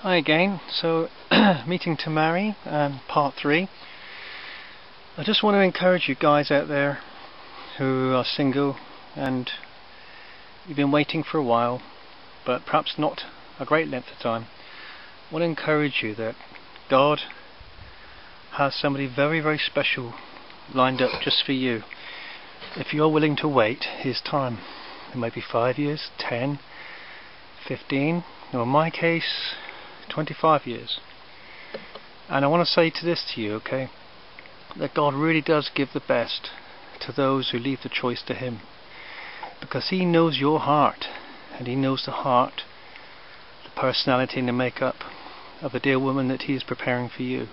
Hi again. So meeting to marry, part 3. I just want to encourage you guys out there who are single and you've been waiting for a while, but perhaps not a great length of time. I want to encourage you that God has somebody very, very special lined up just for you. If you're willing to wait his time, it might be 5 years, 10, 15, or in my case 25 years. And I want to say to you, okay, that God really does give the best to those who leave the choice to him, because he knows your heart, and he knows the heart, the personality and the makeup of the dear woman that he is preparing for you.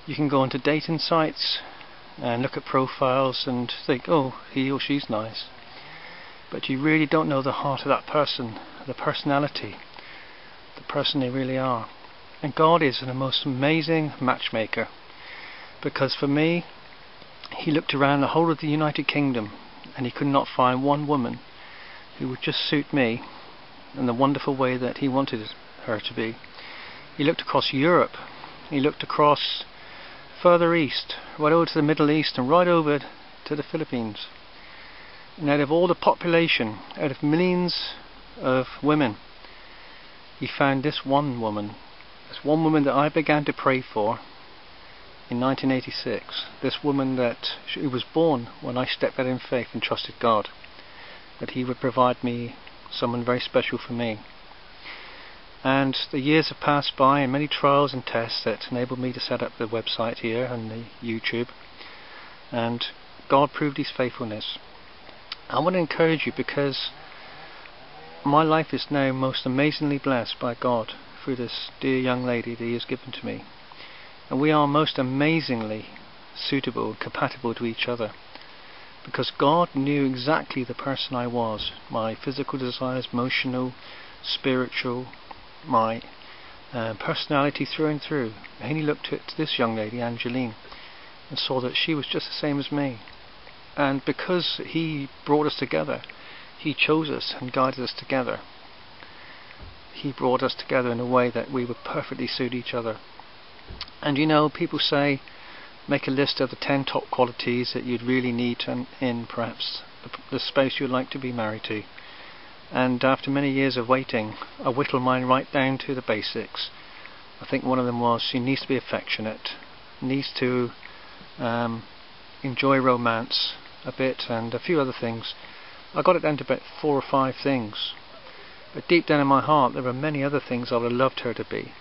You can go onto dating sites and look at profiles and think, oh, he or she's nice, but you really don't know the heart of that person, the personality, the person they really are. And God is the most amazing matchmaker, because for me, he looked around the whole of the United Kingdom and he could not find one woman who would just suit me in the wonderful way that he wanted her to be. He looked across Europe, he looked across further east, right over to the Middle East and right over to the Philippines. And out of all the population, out of millions of women, he found this one woman that I began to pray for in 1986. This woman that she was born when I stepped out in faith and trusted God, that he would provide me someone very special for me. And the years have passed by, and many trials and tests that enabled me to set up the website here and the YouTube, and God proved his faithfulness. I want to encourage you, because my life is now most amazingly blessed by God through this dear young lady that he has given to me, and we are most amazingly suitable and compatible to each other, because God knew exactly the person I was, my physical desires, emotional, spiritual, my personality through and through. And he looked at this young lady, Angeline, and saw that she was just the same as me. And because he brought us together, he chose us and guided us together. He brought us together in a way that we would perfectly suit each other. And you know, people say, make a list of the 10 top qualities that you'd really need in perhaps the space you'd like to be married to. And after many years of waiting, I whittled mine right down to the basics. I think one of them was she needs to be affectionate, needs to enjoy romance a bit, and a few other things. I got it down to about 4 or 5 things. But deep down in my heart there were many other things I would have loved her to be.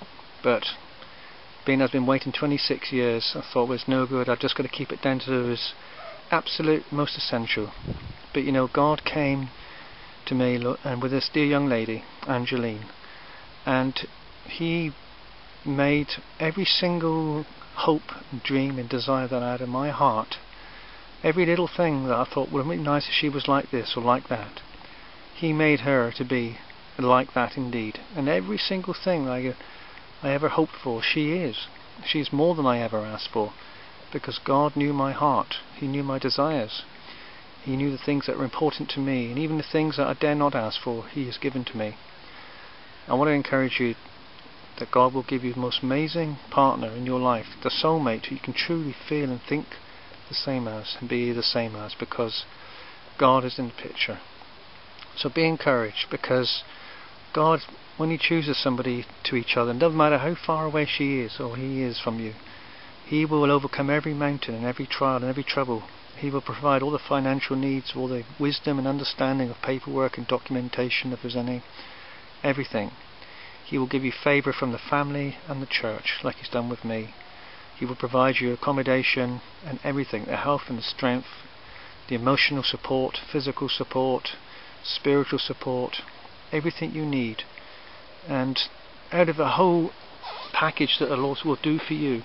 But being I've been waiting 26 years, I thought it was no good. I've just got to keep it down to those absolute most essential. But you know, God came to me and with this dear young lady, Angeline, and he made every single hope and dream and desire that I had in my heart, every little thing that I thought would be nice if she was like this or like that, he made her to be like that indeed. And every single thing I ever hoped for, she is. She's more than I ever asked for, because God knew my heart, he knew my desires, he knew the things that were important to me, and even the things that I dare not ask for, he has given to me. I want to encourage you that God will give you the most amazing partner in your life, the soulmate who you can truly feel and think the same as and be the same as, because God is in the picture. So be encouraged, because God, when he chooses somebody to each other, and doesn't matter how far away she is or he is from you, he will overcome every mountain and every trial and every trouble. He will provide all the financial needs, all the wisdom and understanding of paperwork and documentation if there's any, everything. He will give you favour from the family and the church, like he's done with me. He will provide you accommodation and everything, the health and the strength, the emotional support, physical support, spiritual support, everything you need. And out of the whole package that the Lord will do for you,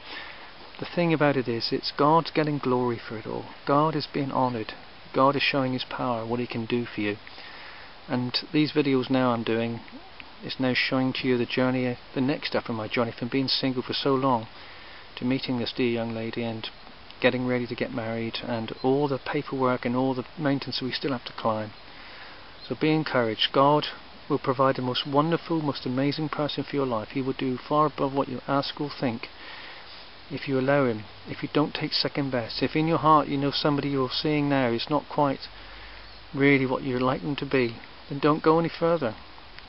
the thing about it is, it's God's getting glory for it all. God is being honoured. God is showing his power, what he can do for you. And these videos now I'm doing is now showing to you the journey, the next step in my journey from being single for so long to meeting this dear young lady and getting ready to get married, and all the paperwork and all the mountains we still have to climb. So be encouraged. God will provide the most wonderful, most amazing person for your life. He will do far above what you ask or think, if you allow him, if you don't take second best. If in your heart you know somebody you're seeing now is not quite really what you'd like them to be, then don't go any further.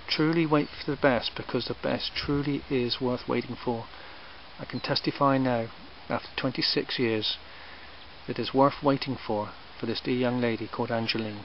Truly wait for the best, because the best truly is worth waiting for. I can testify now, after 26 years, that it's worth waiting for this dear young lady called Angeline.